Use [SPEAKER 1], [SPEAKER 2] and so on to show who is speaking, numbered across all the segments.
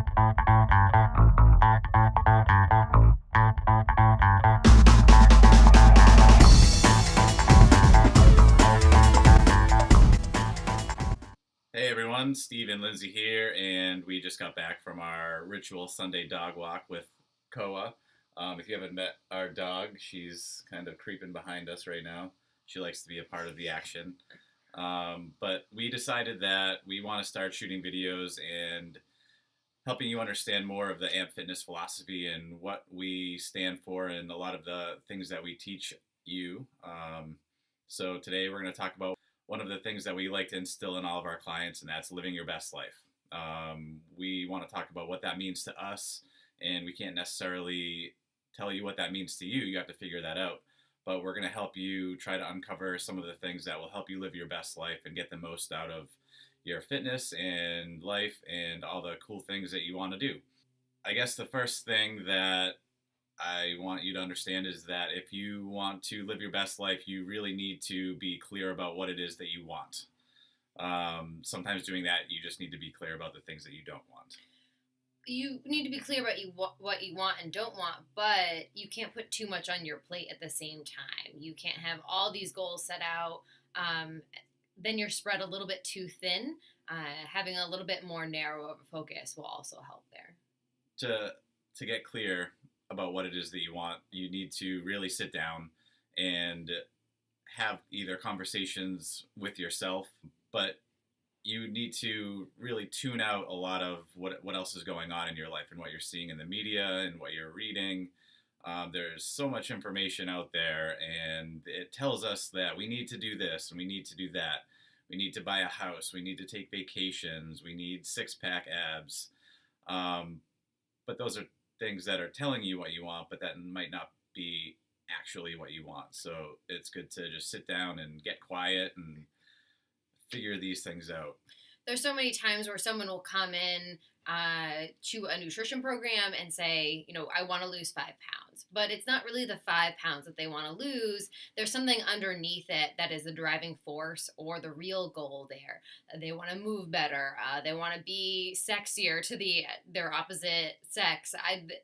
[SPEAKER 1] Hey everyone, Steve and Lindsay here, and we just got back from our ritual Sunday dog walk with Koa. If you haven't met our dog, she's kind of creeping behind us right now. She likes to be a part of the action. But we decided that we want to start shooting videos and helping you understand more of the AMP Fitness philosophy and what we stand for and a lot of the things that we teach you. So today we're going to talk about one of the things that we like to instill in all of our clients, and that's living your best life. We want to talk about what that means to us, and we can't necessarily tell you what that means to you. You have to figure that out. But we're going to help you try to uncover some of the things that will help you live your best life and get the most out of your fitness and life and all the cool things that you want to do. I guess the first thing that I want you to understand is that if you want to live your best life, you really need to be clear about what it is that you want. Sometimes doing that, you just need to be clear about the things that you don't want.
[SPEAKER 2] You need to be clear about what you want and don't want, but you can't put too much on your plate at the same time. You can't have all these goals set out. Then you're spread a little bit too thin. Having a little bit more narrow of a focus will also help there.
[SPEAKER 1] To get clear about what it is that you want, you need to really sit down and have either conversations with yourself, but you need to really tune out a lot of what else is going on in your life and what you're seeing in the media and what you're reading. There's so much information out there, and it tells us that we need to do this and we need to do that. We need to buy a house. We need to take vacations. We need six-pack abs. But those are things that are telling you what you want, but that might not be actually what you want. So it's good to just sit down and get quiet and figure these things out.
[SPEAKER 2] There's so many times where someone will come in to a nutrition program and say, I want to lose 5 pounds. But it's not really the 5 pounds that they want to lose. There's something underneath it that is the driving force or the real goal there. They want to move better. They want to be sexier to their opposite sex.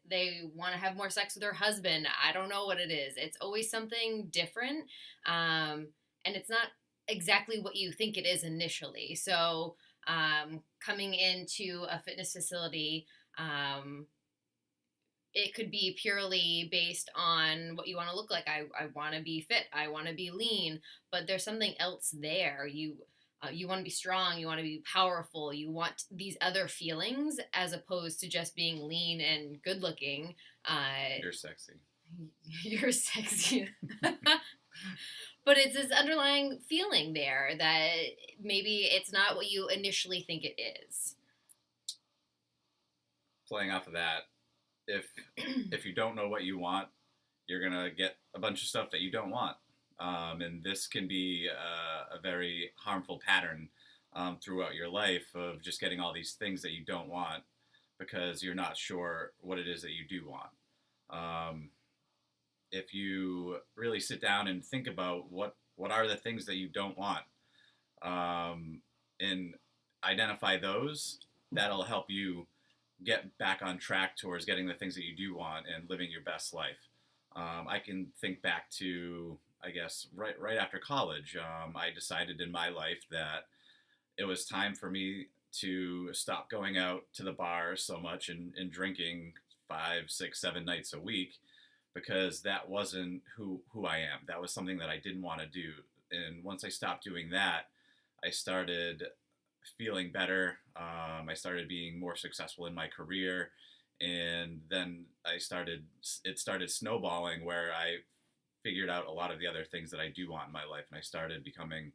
[SPEAKER 2] They want to have more sex with their husband. I don't know what it is. It's always something different. And it's not exactly what you think it is initially. So coming into a fitness facility, it could be purely based on what you want to look like. I want to be fit. I want to be lean. But there's something else there. You want to be strong. You want to be powerful. You want these other feelings as opposed to just being lean and good looking.
[SPEAKER 1] You're sexy.
[SPEAKER 2] You're sexy. But it's this underlying feeling there that maybe it's not what you initially think it is.
[SPEAKER 1] Playing off of that, if you don't know what you want, you're gonna get a bunch of stuff that you don't want, and this can be a very harmful pattern throughout your life of just getting all these things that you don't want because you're not sure what it is that you do want. If you really sit down and think about what are the things that you don't want, and identify those, that'll help you get back on track towards getting the things that you do want and living your best life. I can think back to, I guess, right after college, I decided in my life that it was time for me to stop going out to the bar so much and drinking 5, 6, 7 nights a week, because that wasn't who I am. That was something that I didn't want to do. And once I stopped doing that, I started feeling better. I started being more successful in my career. And then it started snowballing where I figured out a lot of the other things that I do want in my life. And I started becoming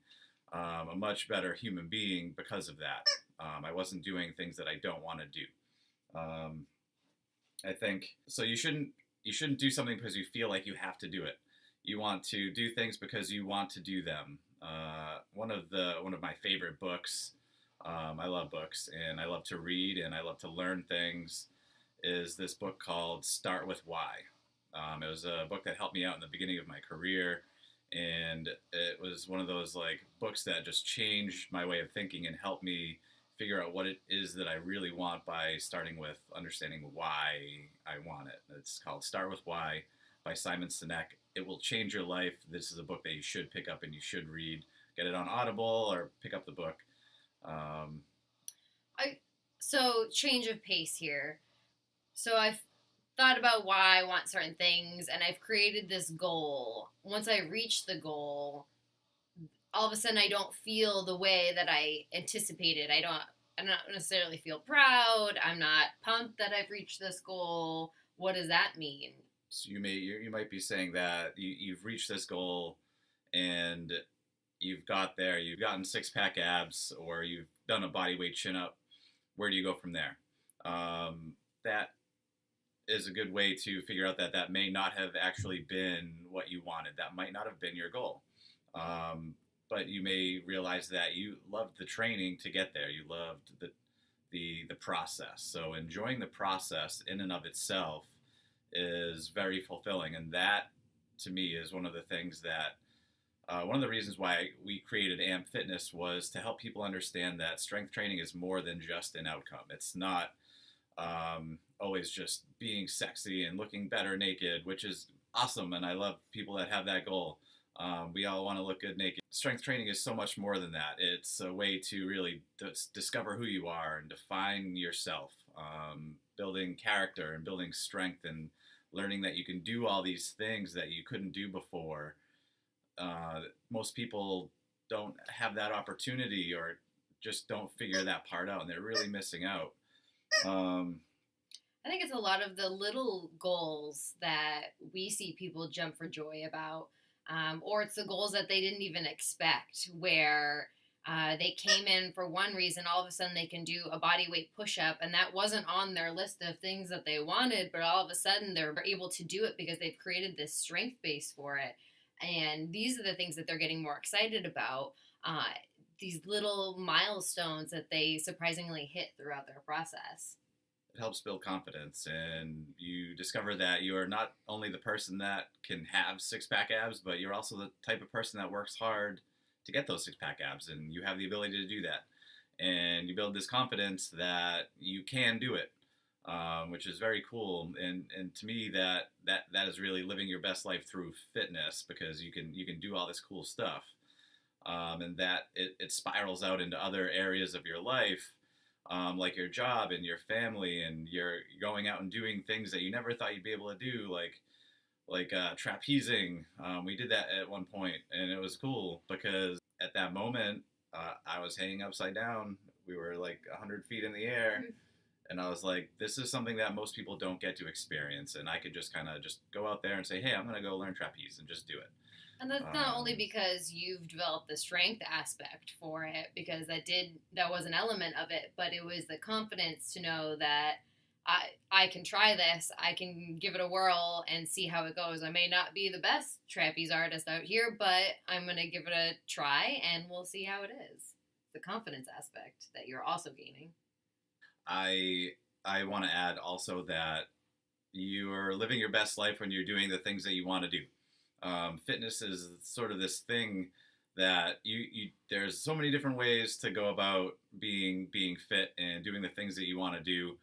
[SPEAKER 1] a much better human being because of that. I wasn't doing things that I don't want to do. I think, so you shouldn't do something because you feel like you have to do it. You want to do things because you want to do them. One of my favorite books, I love books and I love to read and I love to learn things, is this book called Start With Why. It was a book that helped me out in the beginning of my career, and it was one of those like books that just changed my way of thinking and helped me figure out what it is that I really want by starting with understanding why I want it. It's called Start With Why by Simon Sinek. It will change your life. This is a book that you should pick up and you should read. Get it on Audible or pick up the book. Um,
[SPEAKER 2] So change of pace here. So I've thought about why I want certain things, and I've created this goal. Once I reach the goal, all of a sudden I don't feel the way that I anticipated. I don't necessarily feel proud. I'm not pumped that I've reached this goal. What does that mean?
[SPEAKER 1] so you might be saying that you've reached this goal and you've got there. You've gotten six pack abs or you've done a body weight chin up. Where do you go from there? That is a good way to figure out that that may not have actually been what you wanted. That might not have been your goal. But you may realize that you loved the training to get there. You loved the process. So enjoying the process in and of itself is very fulfilling, and that to me is one of the things that one of the reasons why we created AMP Fitness was to help people understand that strength training is more than just an outcome. It's not always just being sexy and looking better naked, which is awesome, and I love people that have that goal. We all want to look good naked. Strength training is so much more than that. It's a way to really discover who you are and define yourself, building character and building strength and learning that you can do all these things that you couldn't do before. Most people don't have that opportunity or just don't figure that part out, and they're really missing out.
[SPEAKER 2] I think it's a lot of the little goals that we see people jump for joy about, or it's the goals that they didn't even expect, where they came in for one reason, all of a sudden they can do a body weight push up, and that wasn't on their list of things that they wanted, but all of a sudden they're able to do it because they've created this strength base for it. And these are the things that they're getting more excited about. These little milestones that they surprisingly hit throughout their process.
[SPEAKER 1] It helps build confidence, and you discover that you are not only the person that can have six pack abs, but you're also the type of person that works hard to get those six pack abs, and you have the ability to do that. And you build this confidence that you can do it, which is very cool. And to me, that is really living your best life through fitness, because you can do all this cool stuff, and that it spirals out into other areas of your life. Like your job and your family, and you're going out and doing things that you never thought you'd be able to do, like trapezing. We did that at one point, and it was cool because at that moment I was hanging upside down. We were like 100 feet in the air, and I was like, this is something that most people don't get to experience, and I could just kind of just go out there and say, hey, I'm going to go learn trapeze and just do it.
[SPEAKER 2] And that's not only because you've developed the strength aspect for it, because that was an element of it, but it was the confidence to know that I can try this, I can give it a whirl and see how it goes. I may not be the best trapeze artist out here, but I'm going to give it a try and we'll see how it is. The confidence aspect that you're also gaining.
[SPEAKER 1] I want to add also that you're living your best life when you're doing the things that you want to do. Fitness is sort of this thing that you there's so many different ways to go about being fit and doing the things that you want to do.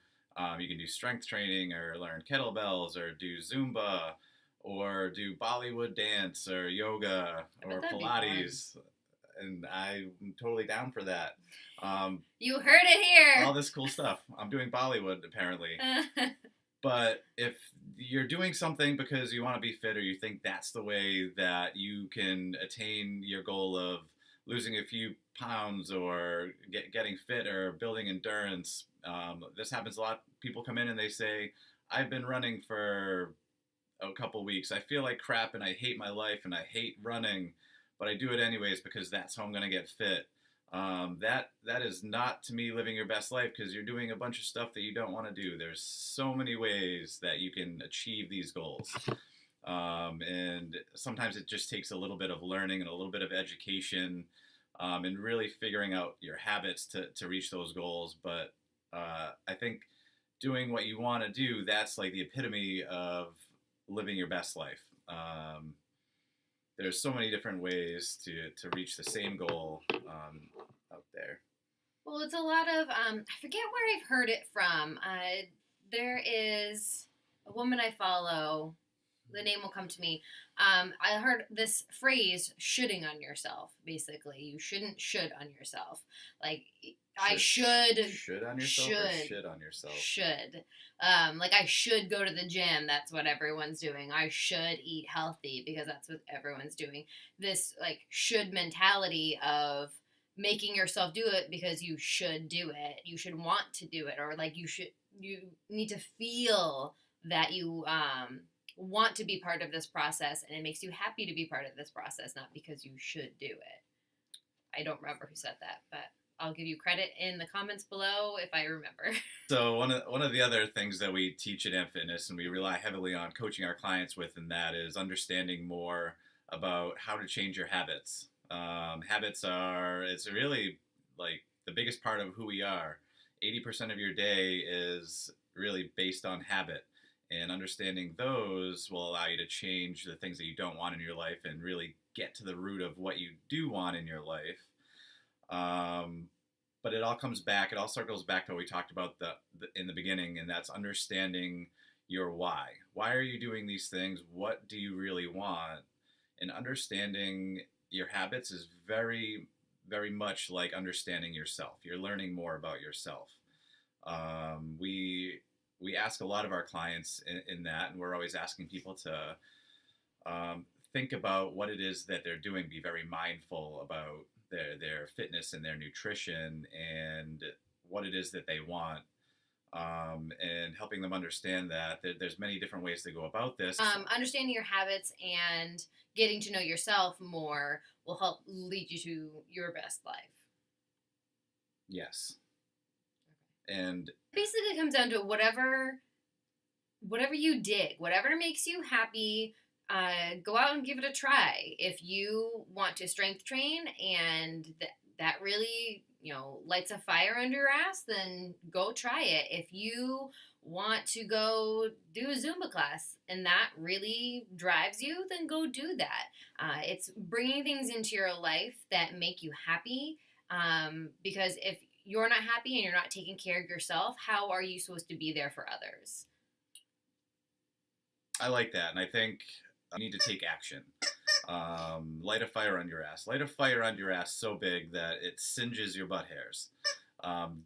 [SPEAKER 1] You can do strength training or learn kettlebells or do Zumba or do Bollywood dance or yoga or Pilates. And I'm totally down for that.
[SPEAKER 2] You heard it here.
[SPEAKER 1] All this cool stuff. I'm doing Bollywood apparently. But if you're doing something because you want to be fit, or you think that's the way that you can attain your goal of losing a few pounds or getting fit or building endurance, this happens a lot. People come in and they say, I've been running for a couple weeks. I feel like crap and I hate my life and I hate running, but I do it anyways because that's how I'm going to get fit. That is not, to me, living your best life, because you're doing a bunch of stuff that you don't want to do. There's so many ways that you can achieve these goals. And sometimes it just takes a little bit of learning and a little bit of education, and really figuring out your habits to reach those goals. But I think doing what you want to do, that's like the epitome of living your best life. There's so many different ways to reach the same goal out there.
[SPEAKER 2] Well, it's a lot of I forget where I've heard it from. There is a woman I follow. The name will come to me. I heard this phrase "shoulding on yourself." Basically, you shouldn't should on yourself. Like I
[SPEAKER 1] Should on yourself or shit on yourself?
[SPEAKER 2] should. Like I should go to the gym. That's what everyone's doing. I should eat healthy because that's what everyone's doing. This like should mentality of making yourself do it because you should do it. You should want to do it, or like you need to feel that you want to be part of this process, and it makes you happy to be part of this process, not because you should do it. I don't remember who said that, but I'll give you credit in the comments below if I remember.
[SPEAKER 1] So one of the other things that we teach at Amp Fitness and we rely heavily on coaching our clients with, and that is understanding more about how to change your habits. Habits are, it's really like the biggest part of who we are. 80% of your day is really based on habit, and understanding those will allow you to change the things that you don't want in your life and really get to the root of what you do want in your life. But it all comes back, it all circles back to what we talked about in the beginning, and that's understanding your why. Why are you doing these things? What do you really want? And understanding your habits is very, very much like understanding yourself. You're learning more about yourself. We ask a lot of our clients in that, and we're always asking people to think about what it is that they're doing, be very mindful about their fitness and their nutrition and what it is that they want, and helping them understand that there's many different ways to go about this.
[SPEAKER 2] Understanding your habits and getting to know yourself more will help lead you to your best life.
[SPEAKER 1] Yes. And
[SPEAKER 2] basically it comes down to whatever you dig, whatever makes you happy. Go out and give it a try. If you want to strength train and that really, lights a fire under your ass, then go try it. If you want to go do a Zumba class and that really drives you, then go do that. It's bringing things into your life that make you happy, because if you're not happy and you're not taking care of yourself, how are you supposed to be there for others?
[SPEAKER 1] I like that, and I think you need to take action. Light a fire on your ass. Light a fire on your ass so big that it singes your butt hairs.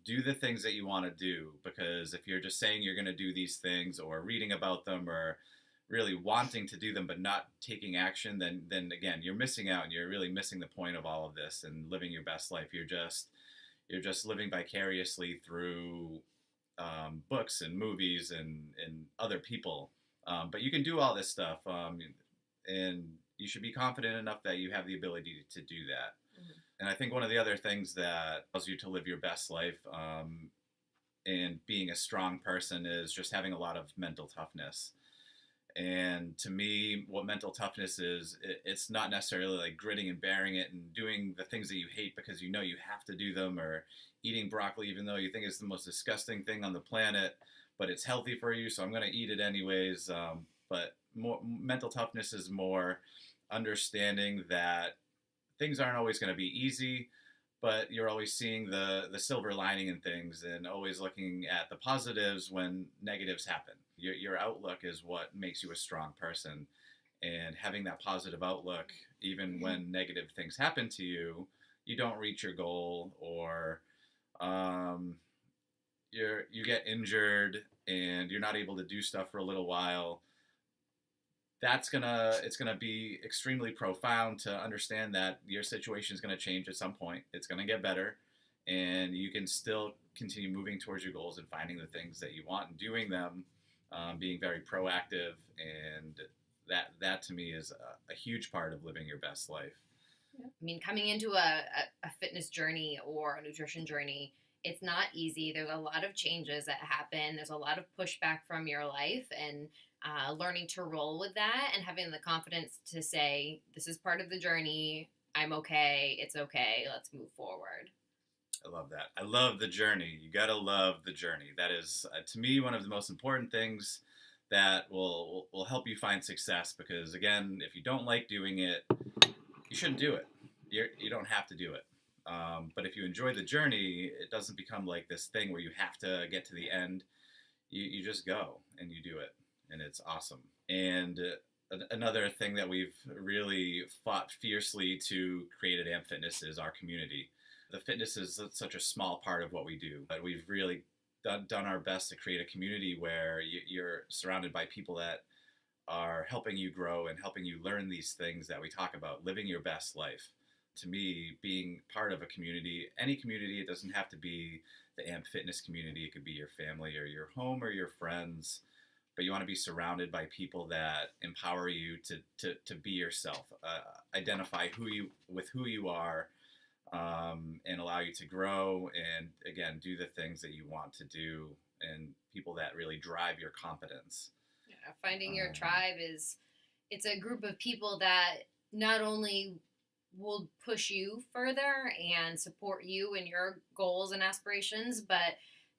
[SPEAKER 1] Do the things that you want to do, because if you're just saying you're going to do these things or reading about them or really wanting to do them but not taking action, then again, you're missing out and you're really missing the point of all of this and living your best life. You're just living vicariously through books and movies and other people. But you can do all this stuff, and you should be confident enough that you have the ability to do that. Mm-hmm. And I think one of the other things that allows you to live your best life, and being a strong person, is just having a lot of mental toughness. And to me, what mental toughness is, it's not necessarily like gritting and bearing it and doing the things that you hate because you know you have to do them, or eating broccoli even though you think it's the most disgusting thing on the planet, but it's healthy for you, so I'm going to eat it anyways. But more mental toughness is more understanding that things aren't always going to be easy, but you're always seeing the silver lining in things and always looking at the positives when negatives happen. Your outlook is what makes you a strong person, and having that positive outlook, even when negative things happen to you, you don't reach your goal, or you get injured and you're not able to do stuff for a little while. It's gonna be extremely profound to understand that your situation is gonna change at some point. It's gonna get better, and you can still continue moving towards your goals and finding the things that you want and doing them, being very proactive, and that to me is a huge part of living your best life.
[SPEAKER 2] I mean, coming into a fitness journey or a nutrition journey, it's not easy. There's a lot of changes that happen. There's a lot of pushback from your life, and learning to roll with that and having the confidence to say, this is part of the journey. I'm okay. It's okay. Let's move forward.
[SPEAKER 1] I love that. I love the journey. You got to love the journey. That is, to me, one of the most important things that will help you find success, because, again, if you don't like doing it, you shouldn't do it. You don't have to do it. But if you enjoy the journey, it doesn't become like this thing where you have to get to the end. You just go and you do it, and it's awesome. And another thing that we've really fought fiercely to create at Amp Fitness is our community. The fitness is such a small part of what we do, but we've really done our best to create a community where you're surrounded by people that are helping you grow and helping you learn these things that we talk about, living your best life. To me, being part of a community, any community, it doesn't have to be the AMP Fitness community. It could be your family or your home or your friends, but you want to be surrounded by people that empower you to be yourself, identify who you are, and allow you to grow and again do the things that you want to do, and people that really drive your competence.
[SPEAKER 2] Yeah, finding your tribe it's a group of people that not only will push you further and support you in your goals and aspirations, but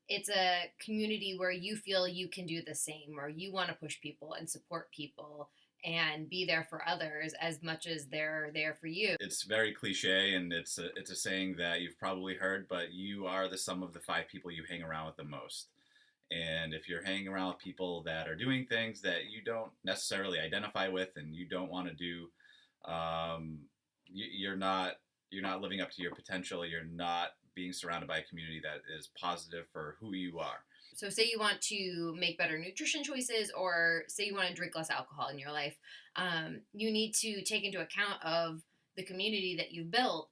[SPEAKER 2] it's a community where you feel you can do the same, or you want to push people and support people and be there for others as much as they're there for you.
[SPEAKER 1] It's very cliche, and it's a saying that you've probably heard, but you are the sum of the 5 people you hang around with the most. And if you're hanging around with people that are doing things that you don't necessarily identify with and you don't want to do, you're not living up to your potential. You're not being surrounded by a community that is positive for who you are.
[SPEAKER 2] So say you want to make better nutrition choices, or say you want to drink less alcohol in your life, you need to take into account of the community that you've built.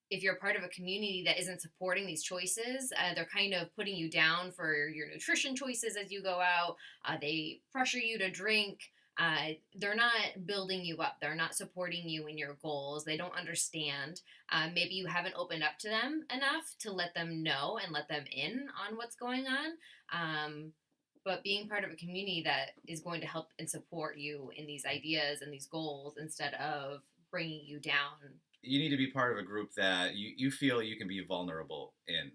[SPEAKER 2] If you're part of a community that isn't supporting these choices, they're kind of putting you down for your nutrition choices as you go out. They pressure you to drink. They're not building you up. They're not supporting you in your goals. They don't understand. Maybe you haven't opened up to them enough to let them know and let them in on what's going on. But being part of a community that is going to help and support you in these ideas and these goals instead of bringing you down.
[SPEAKER 1] You need to be part of a group that you feel you can be vulnerable in.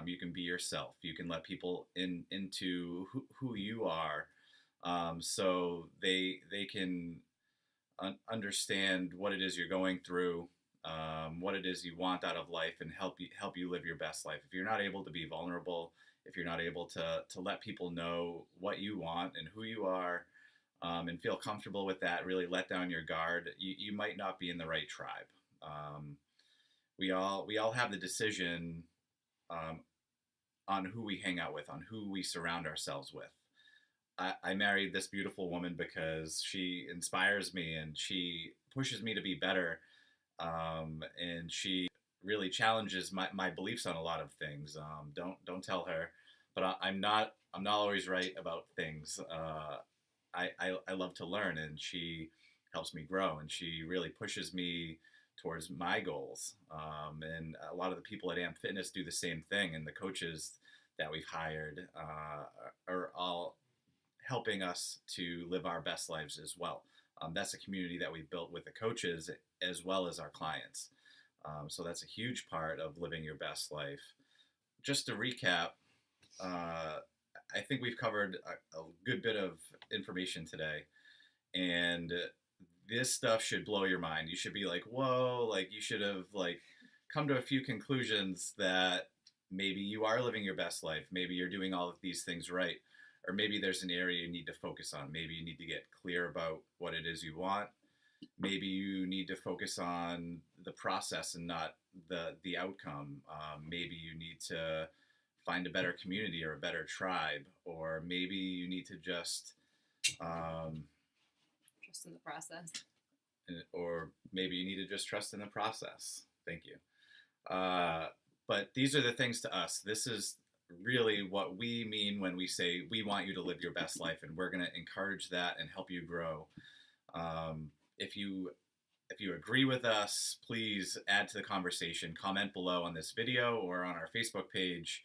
[SPEAKER 1] You can be yourself. You can let people into who you are. So they can understand what it is you're going through, what it is you want out of life, and help you live your best life. If you're not able to be vulnerable, if you're not able to let people know what you want and who you are, and feel comfortable with that, really let down your guard, you might not be in the right tribe. We all have the decision on who we hang out with, on who we surround ourselves with. I married this beautiful woman because she inspires me and she pushes me to be better, and she really challenges my beliefs on a lot of things. Don't tell her, but I'm not always right about things. I love to learn, and she helps me grow, and she really pushes me towards my goals. And a lot of the people at AMP Fitness do the same thing, and the coaches that we've hired are all helping us to live our best lives as well. That's a community that we've built with the coaches as well as our clients. So that's a huge part of living your best life. Just to recap, I think we've covered a good bit of information today, and this stuff should blow your mind. You should be like, whoa, like you should have like come to a few conclusions that maybe you are living your best life. Maybe you're doing all of these things right. Or maybe there's an area you need to focus on. Maybe you need to get clear about what it is you want. Maybe you need to focus on the process and not the outcome. Maybe you need to find a better community or a better tribe. Or maybe you need to just
[SPEAKER 2] Trust in the process.
[SPEAKER 1] Or maybe you need to just trust in the process. Thank you. But these are the things to us. This is really what we mean when we say we want you to live your best life, and we're going to encourage that and help you grow. If you agree with us, please add to the conversation. Comment below on this video or on our Facebook page.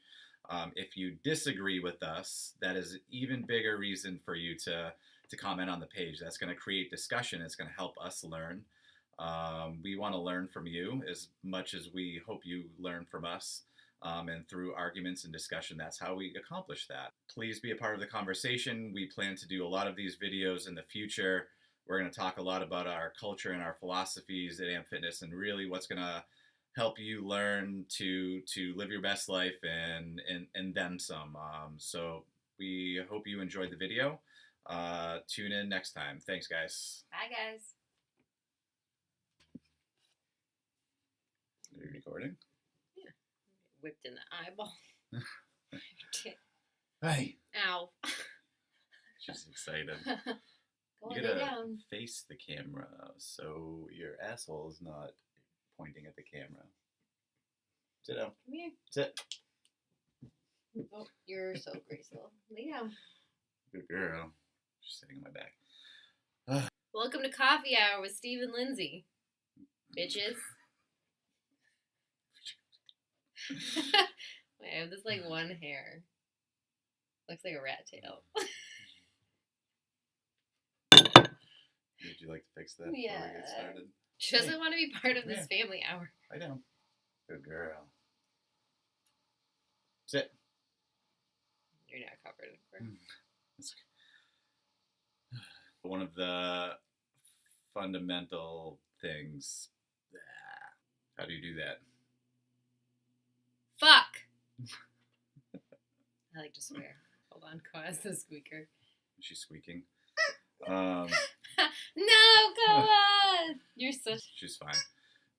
[SPEAKER 1] If you disagree with us, that is an even bigger reason for you to comment on the page. That's going to create discussion. It's going to help us learn. We want to learn from you as much as we hope you learn from us. And through arguments and discussion, that's how we accomplish that. Please be a part of the conversation. We plan to do a lot of these videos in the future. We're going to talk a lot about our culture and our philosophies at AMP Fitness, and really what's going to help you learn to live your best life and then some. So we hope you enjoyed the video. Tune in next time. Thanks, guys.
[SPEAKER 2] Bye, guys.
[SPEAKER 1] Are you recording?
[SPEAKER 2] Yeah. Whipped in the eyeball.
[SPEAKER 1] Hey.
[SPEAKER 2] Ow.
[SPEAKER 1] She's excited.
[SPEAKER 2] Go
[SPEAKER 1] You
[SPEAKER 2] lay
[SPEAKER 1] gotta
[SPEAKER 2] down.
[SPEAKER 1] face the camera so your asshole is not pointing at the camera. Sit down.
[SPEAKER 2] Come here.
[SPEAKER 1] Sit.
[SPEAKER 2] Oh, you're so graceful. Lay down.
[SPEAKER 1] Good girl. She's sitting on my back.
[SPEAKER 2] Welcome to Coffee Hour with Steve and Lindsay. Bitches. Wait, I have this like one hair. Looks like a rat tail.
[SPEAKER 1] Would you like to fix that before we get started?
[SPEAKER 2] She doesn't want to be part of this
[SPEAKER 1] Yeah.
[SPEAKER 2] family hour.
[SPEAKER 1] I know. Good girl. Sit.
[SPEAKER 2] You're not covered, of course.
[SPEAKER 1] One of the fundamental things. How do you do that?
[SPEAKER 2] Fuck! I like to swear. Hold on, Koa's the squeaker.
[SPEAKER 1] She's squeaking.
[SPEAKER 2] No, Koa! You're such...
[SPEAKER 1] She's fine.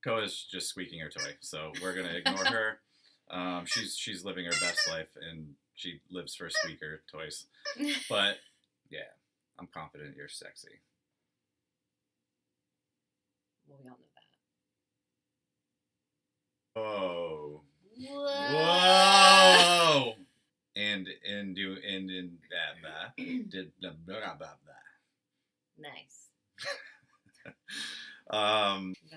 [SPEAKER 1] Koa's just squeaking her toy, so we're gonna ignore her. She's living her best life, and she lives for squeaker toys. But yeah, I'm confident you're sexy.
[SPEAKER 2] Well, we all know that.
[SPEAKER 1] Oh.
[SPEAKER 2] Whoa!
[SPEAKER 1] Whoa! And in that did blah blah blah.
[SPEAKER 2] Nice.
[SPEAKER 1] Um.
[SPEAKER 2] Got